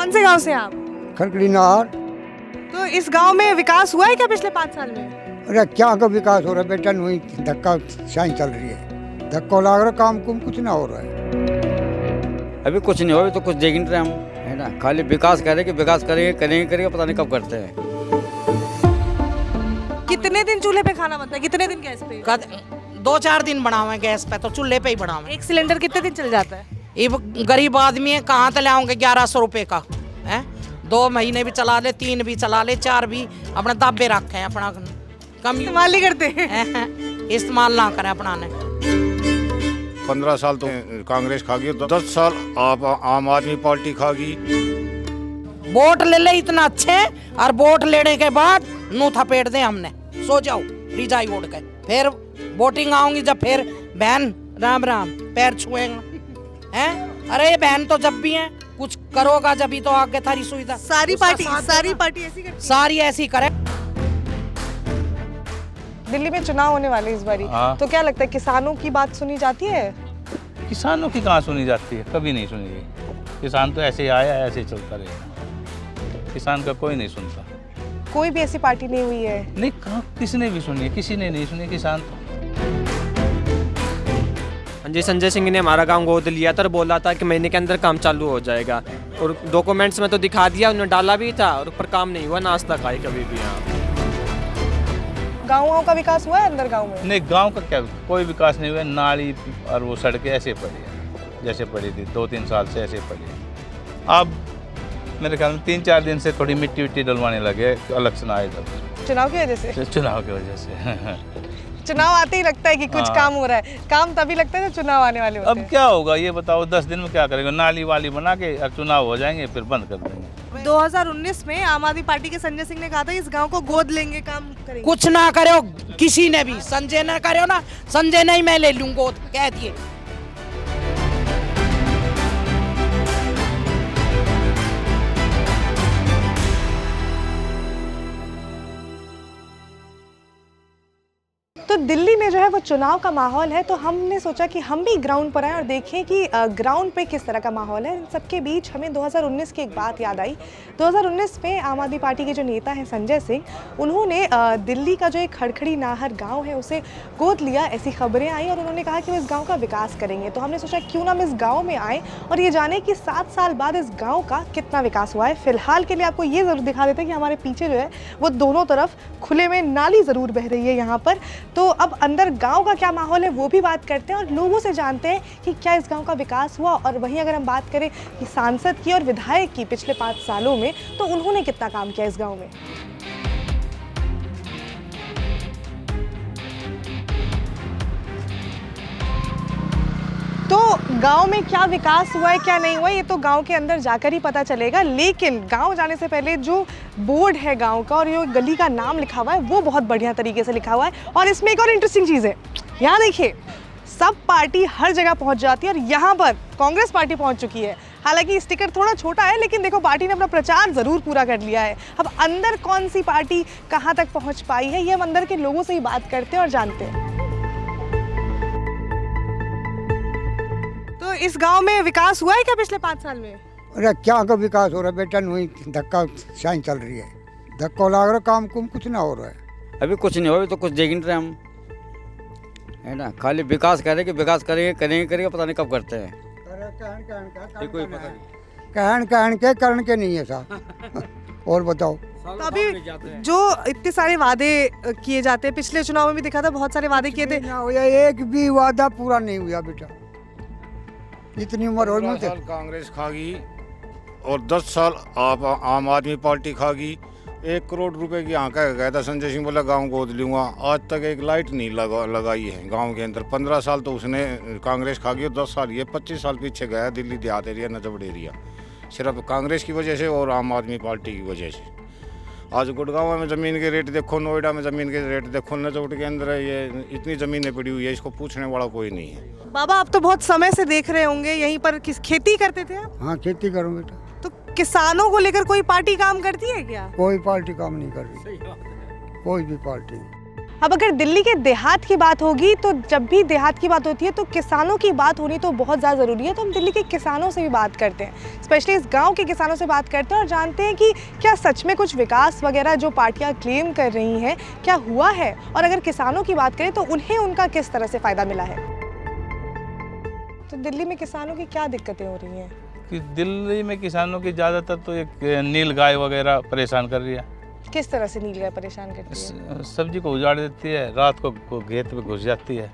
कौन से गांव से हैं आप? खड़खड़ी नार। तो इस गांव में विकास हुआ है क्या पिछले 5 साल में? अरे क्या का विकास हो रहा है बेटा, वही धक्का शाही चल रही है, धक्का लग रहा, काम कुम कुछ ना हो रहा है। अभी कुछ नहीं हो, अभी तो कुछ देख नहीं रहे हम, है ना। खाली विकास करेंगे, विकास करेंगे, पता नहीं कब करते हैं। कितने दिन चूल्हे पे खाना बनता है, कितने दिन गैस पे? 2-4 दिन बनावे हैं गैस पे, तो चूल्हे पे ही बनावे। एक सिलेंडर कितने दिन चल जाता है? ये गरीब आदमी है, कहाँ से लाओगे 1100 रुपए का है? 2 महीने भी चला ले, 3 भी चला ले, 4 भी अपने दाबे रखे हैं, अपना कम इस्तेमाल नहीं करते हैं। इस्तेमाल ना करें अपना ने। 15 साल तो कांग्रेस खा गई, 10 साल आप आम आदमी पार्टी खा गई। वोट ले ले इतना अच्छे, और वोट लेने के बाद नू थपेट दे हमने, सो जाओ रिजाई वोट के, फिर वोटिंग आऊंगी जब, फिर बहन राम राम पैर छुएगा हैं। अरे ये बहन तो जब भी है कुछ करोगा जब ही तो आगे थारी सुविधा। सारी पार्टी ऐसी करती है। सारी ऐसी करे। दिल्ली में चुनाव होने वाले इस बारी, तो क्या लगता है किसानों की बात सुनी जाती है? किसानों की कहाँ सुनी जाती है, कभी नहीं सुनी गई। किसान तो ऐसे ही आया, ऐसे ही चलता रहेगा, किसान का कोई नहीं सुनता। कोई भी ऐसी पार्टी नहीं हुई है? नहीं, कहाँ किसने भी सुनी है, किसी ने नहीं सुनी किसान तो। जी, संजय सिंह ने हमारा गांव गोद लिया था और बोला था कि महीने के अंदर काम चालू हो जाएगा, और डॉक्यूमेंट्स में तो दिखा दिया, उन्होंने डाला भी था, और पर काम नहीं हुआ ना आज तक आई कभी भी। यहाँ गाँव का विकास हुआ है अंदर गाँव में? नहीं, गांव का क्या कोई विकास नहीं हुआ। नाली और वो सड़कें ऐसे पड़ी है जैसे पड़ी थी, 2-3 साल से ऐसे पड़ी है। अब मेरे ख्याल में 3-4 दिन से थोड़ी मिट्टी विट्टी डलवाने लगे, इलेक्शन आए तब। चुनाव की वजह से? चुनाव की वजह से। चुनाव आते ही लगता है कि कुछ काम हो रहा है, काम तभी लगता है जब चुनाव आने वाले होते अब हैं। क्या होगा ये बताओ, 10 दिन में क्या करेंगे? नाली वाली बना के अब चुनाव हो जाएंगे, फिर बंद कर देंगे। 2019 में आम आदमी पार्टी के संजय सिंह ने कहा था इस गांव को गोद लेंगे, काम करेंगे। कुछ ना करो किसी ने भी, संजय ने करो ना, संजय नहीं मैं ले लूंगा कह दिए। तो दिल्ली में जो है वो चुनाव का माहौल है, तो हमने सोचा कि हम भी ग्राउंड पर आए और देखें कि ग्राउंड पे किस तरह का माहौल है। इन सबके बीच हमें 2019 की एक बात याद आई। 2019 में आम आदमी पार्टी के जो नेता हैं संजय सिंह, उन्होंने दिल्ली का जो एक खड़खड़ी नाहर गांव है उसे गोद लिया, ऐसी खबरें आई, और उन्होंने कहा कि वो इस गाँव का विकास करेंगे। तो हमने सोचा क्यों ना हम इस गाँव में आएँ और ये जाने कि 7 साल बाद इस गाँव का कितना विकास हुआ है। फिलहाल के लिए आपको ये ज़रूर दिखा देते हैं कि हमारे पीछे जो है वो दोनों तरफ खुले में नाली ज़रूर बह रही है यहाँ पर। तो अब अंदर गांव का क्या माहौल है वो भी बात करते हैं और लोगों से जानते हैं कि क्या इस गांव का विकास हुआ। और वहीं अगर हम बात करें कि सांसद की और विधायक की पिछले 5 सालों में, तो उन्होंने कितना काम किया इस गांव में। तो गांव में क्या विकास हुआ है क्या नहीं हुआ ये तो गांव के अंदर जाकर ही पता चलेगा। लेकिन गांव जाने से पहले जो बोर्ड है गांव का और ये गली का नाम लिखा हुआ है वो बहुत बढ़िया तरीके से लिखा हुआ है। और इसमें एक और इंटरेस्टिंग चीज़ है, यहाँ देखिए सब पार्टी हर जगह पहुंच जाती है और यहाँ पर कांग्रेस पार्टी पहुंच चुकी है। हालांकि स्टिकर थोड़ा छोटा है लेकिन देखो पार्टी ने अपना प्रचार ज़रूर पूरा कर लिया है। अब अंदर कौन सी पार्टी कहाँ तक पहुँच पाई है ये हम अंदर के लोगों से ही बात करते हैं और जानते हैं। तो इस गांव में विकास हुआ है क्या पिछले 5 साल में? अरे क्या का विकास हो रहा है बेटा, वही धक्का शाही चल रही है, धक्का लग रहा, काम कुम कुछ ना हो रहा है। अभी कुछ नहीं हो, अभी तो कुछ देख नहीं रहे हम, है ना। खाली विकास करेंगे, पता नहीं कब करते हैं। कोई पता नहीं, कहन के करण के नहीं है साहब। और बताओ, तो अभी जो इतने सारे वादे किए जाते हैं, पिछले चुनाव में भी देखा था बहुत सारे वादे किए थे, एक भी वादा पूरा नहीं हुआ बेटा। इतनी उम्र हो 15 साल कांग्रेस खा गई और 10 साल आप आम आदमी पार्टी खा गई। 1 करोड़ रुपए की आंका गया था, संजय सिंह बोला गांव गोद लूंगा, आज तक एक लाइट नहीं लगाई है गांव के अंदर। 15 साल तो उसने कांग्रेस खा गई और 10 साल ये 25 साल पीछे गया दिल्ली देहात एरिया, नजबड़ एरिया, सिर्फ कांग्रेस की वजह से और आम आदमी पार्टी की वजह से। आज गुड़गांव में ज़मीन के रेट देखो, नोएडा में ज़मीन के रेट देखो, नजबड़ के अंदर ये इतनी ज़मीनें पड़ी हुई है, इसको पूछने वाला कोई नहीं है। बाबा आप तो बहुत समय से देख रहे होंगे यहीं पर, किस खेती करते थे आप? हाँ खेती करूँ बेटा। तो किसानों को लेकर कोई पार्टी काम करती है क्या? कोई पार्टी काम नहीं कर रही, कोई भी पार्टी। अब अगर दिल्ली के देहात की बात होगी तो जब भी देहात की बात होती है तो किसानों की बात होनी तो बहुत ज़्यादा ज़रूरी है। तो हम दिल्ली के किसानों से भी बात करते हैं, स्पेशली इस गांव के किसानों से बात करते हैं और जानते हैं कि क्या सच में कुछ विकास वगैरह जो पार्टियां क्लेम कर रही हैं क्या हुआ है, और अगर किसानों की बात करें तो उन्हें उनका किस तरह से फ़ायदा मिला है। तो दिल्ली में किसानों की क्या दिक्कतें हो रही हैं? कि दिल्ली में किसानों की ज़्यादातर तो एक नील गाय वगैरह परेशान कर रही है। किस तरह से नील गाय परेशान करती है? सब्जी को उजाड़ देती है, रात को खेत में घुस जाती है,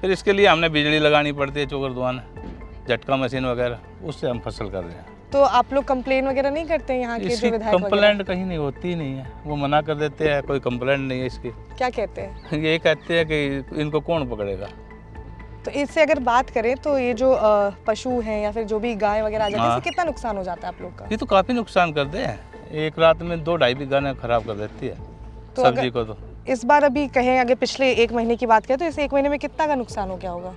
फिर इसके लिए हमने बिजली लगानी पड़ती है, चोकर दुआन, झटका मशीन वगैरह, उससे हम फसल कर रहे हैं। तो आप लोग कंप्लेन वगैरह नहीं करते हैं यहाँ के जो विधायक? कंप्लेंट कहीं नहीं होती ही नहीं है, वो मना कर देते हैं, कोई कंप्लेंट नहीं है इसकी। क्या कहते हैं? ये कहते हैं कि इनको कौन पकड़ेगा। तो इससे अगर बात करें तो ये जो पशु हैं या फिर जो भी गाय वगैरह आ जाती है, इससे कितना नुकसान हो जाता है आप लोग का? ये तो काफ़ी नुकसान करते हैं, एक रात में 2-2.5 बीघा खराब कर देती है तो सब्जी को। तो इस बार अभी कहें अगर पिछले 1 महीने की बात करें तो इस 1 महीने में कितना का नुकसान हो गया होगा?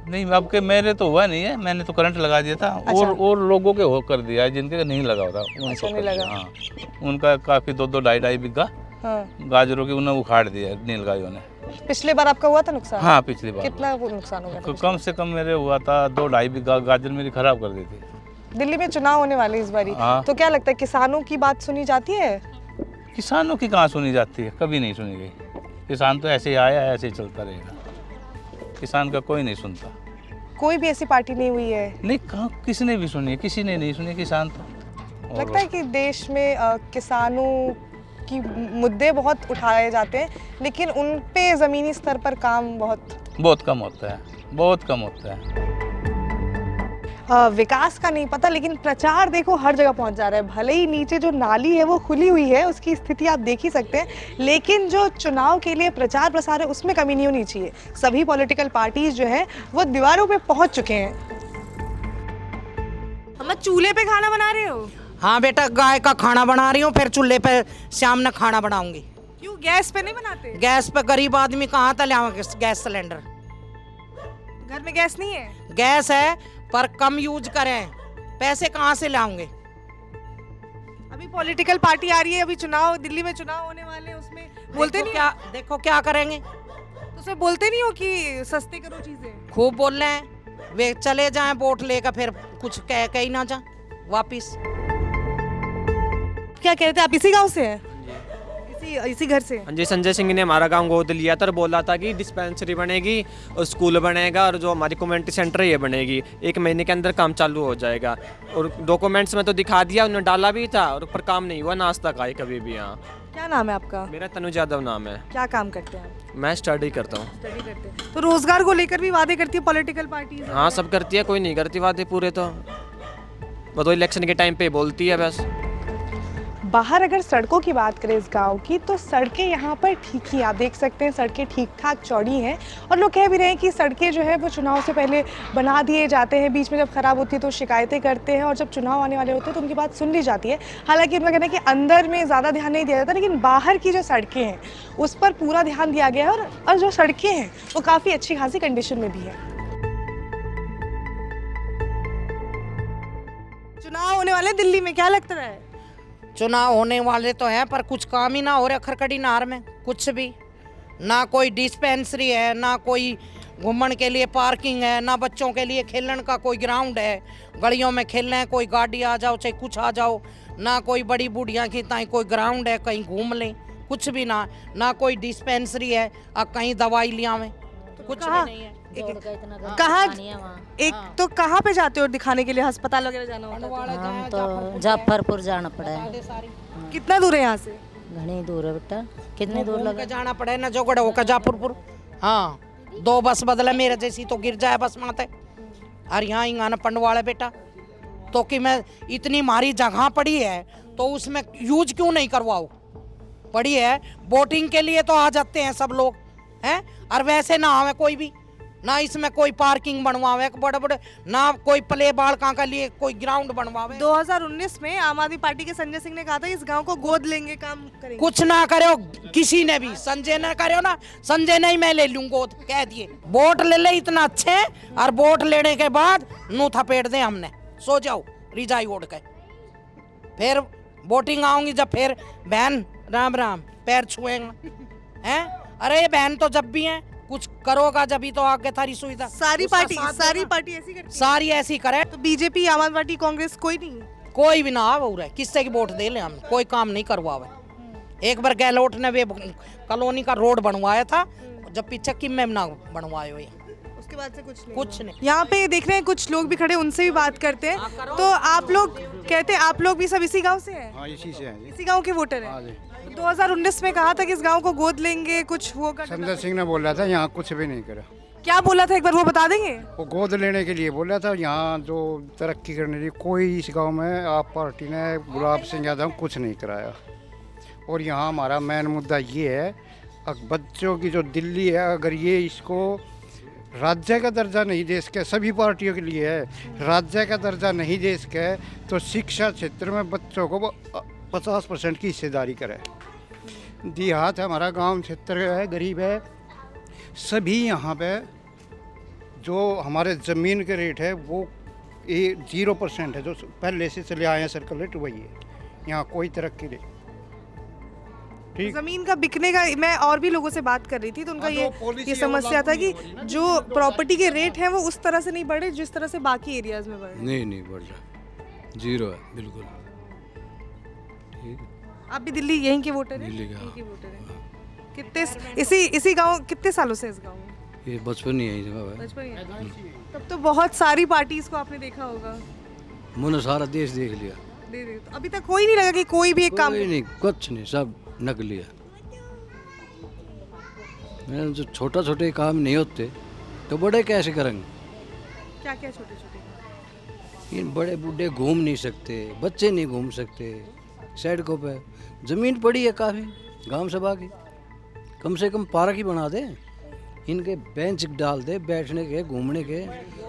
नहीं, अब के मेरे तो हुआ नहीं है, मैंने तो करंट लगा दिया था। अच्छा। और लोगों के हो कर दिया है जिनके नहीं लगा होता अच्छा, नहीं लगा। हाँ, उनका काफ़ी 2-2-2.5 बीघा हाँ। गाजरों की उन्हें उखाड़ दिया नील गायों ने। पिछले बार आपका हुआ था नुकसान? हाँ, पिछली बार कितना वो नुकसान हो गया था? कम से कम मेरे हुआ था 2-2.5 बीघा गाजर मेरी खराब कर दी थी। दिल्ली में चुनाव होने वाले इस बारी, हाँ। तो क्या लगता है किसानों की बात सुनी जाती है? किसानों की कहाँ सुनी जाती है, कभी नहीं सुनी गई। किसान तो ऐसे ही आया, ऐसे ही चलता रहेगा, किसान का कोई नहीं सुनता। कोई भी ऐसी पार्टी नहीं हुई है? नहीं, कहाँ किसी ने भी सुनी है, किसी ने नहीं सुनी किसान तो। लगता है कि देश में किसानों की मुद्दे बहुत उठाए जाते हैं लेकिन उन पे ज़मीनी स्तर पर काम बहुत कम होता है, बहुत कम होता है। विकास का नहीं पता लेकिन प्रचार देखो हर जगह पहुंच जा रहा है। भले ही नीचे जो नाली है वो खुली हुई है, उसकी स्थिति आप देख ही सकते हैं, लेकिन जो चुनाव के लिए प्रचार प्रसार है उसमें कमी नहीं होनी चाहिए। सभी पॉलिटिकल पार्टीज जो हैं वो दीवारों पे पहुंच चुके हैं। हम चूल्हे पे खाना बना रहे हो? हाँ बेटा, गाय का खाना बना रही हूँ, फिर चूल्हे पे शाम में खाना बनाऊंगी। क्यों गैस पे नहीं बनाते? गैस पे गरीब आदमी कहाँ तक लाएंगे गैस सिलेंडर? घर में गैस नहीं है? गैस है पर कम यूज करें, पैसे कहाँ से लाऊंगे? अभी पॉलिटिकल पार्टी आ रही है, अभी चुनाव, दिल्ली में चुनाव होने वाले हैं, उसमें बोलते नहीं क्या देखो क्या करेंगे, तो उसमें बोलते नहीं हो कि सस्ते करो चीजें? खूब बोल रहे हैं, वे चले जाएं वोट लेकर फिर कुछ कह ही ना जा वापिस। क्या कह रहे थे आप? इसी गांव से हैं? इसी घर से? हाँ जी, संजय सिंह ने हमारा गांव गोद लिया था और बोला था कि डिस्पेंसरी बनेगी और स्कूल बनेगा और जो हमारी कम्युनिटी सेंटर है ये बनेगी, 1 महीने के अंदर काम चालू हो जाएगा। और डॉक्यूमेंट्स में तो दिखा दिया, उन्होंने डाला भी था और पर काम नहीं हुआ, ना आज तक आई कभी भी। यहाँ क्या नाम है आपका? मेरा तनुज यादव नाम है। क्या काम करते हैं आप? मैं स्टडी करता हूँ। स्टडी करते हैं। तो रोजगार को लेकर भी वादे करती है पॉलिटिकल पार्टी? हाँ, सब करती है, कोई नहीं करती वादे पूरे, तो वो इलेक्शन के टाइम पे बोलती है बस। बाहर अगर सड़कों की बात करें इस गांव की, तो सड़कें यहाँ पर ठीक ही, आप देख सकते हैं सड़कें ठीक ठाक चौड़ी हैं, और लोग कह भी रहे हैं कि सड़कें जो है वो चुनाव से पहले बना दिए जाते हैं, बीच में जब ख़राब होती है तो शिकायतें करते हैं, और जब चुनाव आने वाले होते हैं तो उनकी बात सुन ली जाती है। हालांकि उनका कहना है कि अंदर में ज़्यादा ध्यान नहीं दिया जाता, लेकिन बाहर की जो सड़कें हैं उस पर पूरा ध्यान दिया गया है, और जो सड़कें हैं वो काफ़ी अच्छी खासी कंडीशन में भी है। चुनाव होने वाले दिल्ली में, क्या लगता है? चुनाव होने वाले तो हैं पर कुछ काम ही ना हो रहा खरकड़ी नार में, कुछ भी ना, कोई डिस्पेंसरी है, ना कोई घूमने के लिए पार्किंग है, ना बच्चों के लिए खेलने का कोई ग्राउंड है, गलियों में खेल रहे हैं, कोई गाड़ी आ जाओ चाहे कुछ आ जाओ, ना कोई बड़ी बूढ़िया की ताई कोई ग्राउंड है कहीं घूम लें, कुछ भी ना, ना कोई डिस्पेंसरी है अब कहीं दवाई लिया में, कुछ भी नहीं है। कहाँ एक तो कहाँ पे जाते हो दिखाने के लिए? अस्पताल वगैरह जाना होता है? हम तो मुजफ्फरपुर जाना पड़ा है। कितना दूर है यहाँ से? घनी दूर है बेटा, कितने दूर लगा? जाना पड़े ना जोगड़ हो कजापुरपुर। हाँ, 2 बस बदले, मेरे जैसी तो गिर जाए बस माते। और यहाँ इंगाना पंडवाड़ा बेटा, तो कि मैं इतनी मारी जगह पड़ी है तो उसमें यूज क्यों नहीं करवाओ? पड़ी है वोटिंग के लिए तो आ जाते हैं सब लोग हैं, और वैसे ना आवे कोई भी, ना इसमें कोई पार्किंग बनवावे बड़े बड़े, ना कोई प्ले बॉल का लिए कोई ग्राउंड बनवावे। 2019 में आम आदमी पार्टी के संजय सिंह ने कहा था इस गांव को गोद लेंगे, काम करेंगे। कुछ ना करो किसी ने भी, संजय ने करो ना, संजय नहीं मैं ले लूँ गोद, कह दिए। वोट ले ले इतना अच्छे, और वोट लेने के बाद नू थपेट दे हमने, सो जाओ रिजाई ओढ़ के, फिर वोटिंग आऊंगी जब फिर बहन राम राम पैर छुएंगे। हैं? अरे ये बहन तो जब भी है कुछ करोगा जब ही तो आगे थारी सुविधा। सारी उसका पार्टी साथ सारी देना। पार्टी ऐसी करती है। सारी ऐसी करे, तो बीजेपी, आम आदमी पार्टी, कांग्रेस कोई नहीं है? कोई भी ना आवे रहे, किससे की वोट दे ले, हम कोई काम नहीं करवावे। एक बार गहलोत ने वे कॉलोनी का रोड बनवाया था, जब पीछे किम में ना बनवाए हुए, उसके बाद से कुछ नहीं। नहीं। यहाँ पे देख रहे हैं कुछ लोग भी खड़े, उनसे भी बात करते हैं। तो आप लोग कहते हैं आप लोग भी सब इसी गांव से हैं? हाँ इसी से हैं जी। इसी गांव के वोटर हैं? 2019 में कहा था कि इस गांव को गोद लेंगे, कुछ होगा? संजय सिंह ने बोला था यहाँ कुछ भी नहीं करा। क्या बोला था एक बार वो बता देंगे? वो गोद लेने के लिए बोला था, यहाँ जो तरक्की करने के लिए कोई इस गांव में आप पार्टी ने गुलाब सिंह यादव कुछ नहीं कराया। और यहाँ हमारा मेन मुद्दा ये है, बच्चों की जो दिल्ली है, अगर ये इसको राज्य का दर्जा नहीं दे सके, सभी पार्टियों के लिए है, राज्य का दर्जा नहीं दे सके तो शिक्षा क्षेत्र में बच्चों को 50% की हिस्सेदारी करे। देहात है, हमारा गांव क्षेत्र है, गरीब है, सभी यहाँ पे जो हमारे ज़मीन के रेट है वो 0% है, जो पहले से चले आए हैं सर्कल रेट वही है, यहाँ कोई तरक्की नहीं। ठीक, जमीन का बिकने का, मैं और भी लोगों से बात कर रही थी तो उनका हाँ, तो पॉलिसी ये है, वो समस्या था लागू कि नहीं हो रही ना। जो प्रॉपर्टी के रेट हैं वो उस तरह से नहीं बढ़े जिस तरह से बाकी एरियाज में बढ़े। नहीं बढ़ रहा, 0 है बिल्कुल। ठीक है, आप भी दिल्ली यहीं के वोटर हैं? दिल्ली के, हाँ। यहीं के वोटर हैं। कितने इसी गांव, कितने सालों से इस गांव में? ये बचपन ही है इस जगह है। बचपन ही? तब तो बहुत सारी पार्टीज को आपने देखा होगा। मैंने सारा देश देख लिया, तो अभी तक कोई नहीं लगा कि कोई भी एक काम। कोई नहीं, कुछ नहीं, सब नकली है। मैंने जो छोटा छोटे काम नहीं होते तो बड़े कैसे करेंगे? क्या क्या छोटे छोटे? इन बड़े बूढ़े घूम नहीं सकते, बच्चे नहीं घूम सकते, सड़कों पे ज़मीन पड़ी है काफ़ी गांव सभा की, कम से कम पार्क ही बना दे, इनके बेंच डाल दे बैठने के, घूमने के,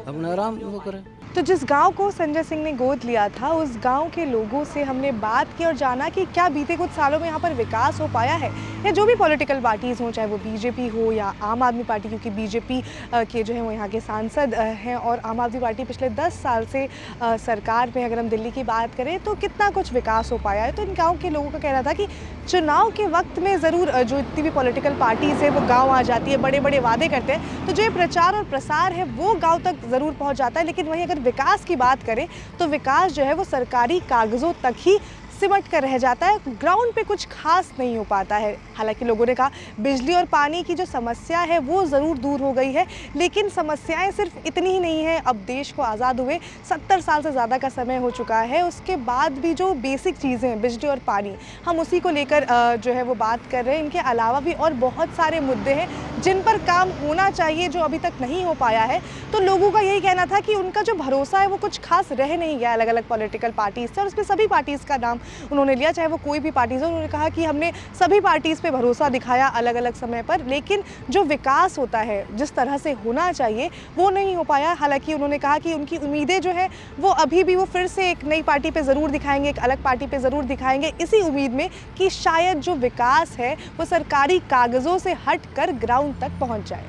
अपना आराम वो करें। तो जिस गांव को संजय सिंह ने गोद लिया था उस गांव के लोगों से हमने बात की और जाना कि क्या बीते कुछ सालों में यहाँ पर विकास हो पाया है, या जो भी पॉलिटिकल पार्टीज़ हों, चाहे वो बीजेपी हो या आम आदमी पार्टी, क्योंकि बीजेपी के जो है वो यहाँ के सांसद हैं और आम आदमी पार्टी पिछले 10 साल से सरकार में, अगर हम दिल्ली की बात करें तो कितना कुछ विकास हो पाया है। तो इन गाँव के लोगों का कहना था कि चुनाव के वक्त में ज़रूर जो इतनी भी पॉलिटिकल पार्टीज़ है वो गाँव आ जाती है, बड़े बड़े वादे करते हैं, तो जो ये प्रचार और प्रसार है वो गाँव तक ज़रूर पहुँच जाता है, लेकिन वहीं अगर विकास की बात करें तो विकास जो है वो सरकारी कागज़ों तक ही सिमट कर रह जाता है, ग्राउंड पे कुछ खास नहीं हो पाता है। हालांकि लोगों ने कहा बिजली और पानी की जो समस्या है वो ज़रूर दूर हो गई है, लेकिन समस्याएं सिर्फ इतनी ही नहीं है। अब देश को आज़ाद हुए 70 साल से ज़्यादा का समय हो चुका है, उसके बाद भी जो बेसिक चीज़ें हैं, बिजली और पानी, हम उसी को लेकर जो है वो बात कर रहे हैं। इनके अलावा भी और बहुत सारे मुद्दे हैं जिन पर काम होना चाहिए जो अभी तक नहीं हो पाया है। तो लोगों का यही कहना था कि उनका जो भरोसा है वो कुछ खास रह नहीं गया अलग अलग पॉलिटिकल पार्टीज़ से, और उसमें सभी पार्टीज़ का नाम उन्होंने लिया, चाहे वो कोई भी पार्टीज़ हो। उन्होंने कहा कि हमने सभी पार्टीज़ पे भरोसा दिखाया अलग अलग समय पर, लेकिन जो विकास होता है जिस तरह से होना चाहिए वो नहीं हो पाया। हालांकि उन्होंने कहा कि उनकी उम्मीदें जो है वो अभी भी वो फिर से एक नई पार्टी पे ज़रूर दिखाएंगे, एक अलग पार्टी पे ज़रूर दिखाएंगे, इसी उम्मीद में कि शायद जो विकास है वो सरकारी कागज़ों से हट कर ग्राउंड तक पहुँच जाए।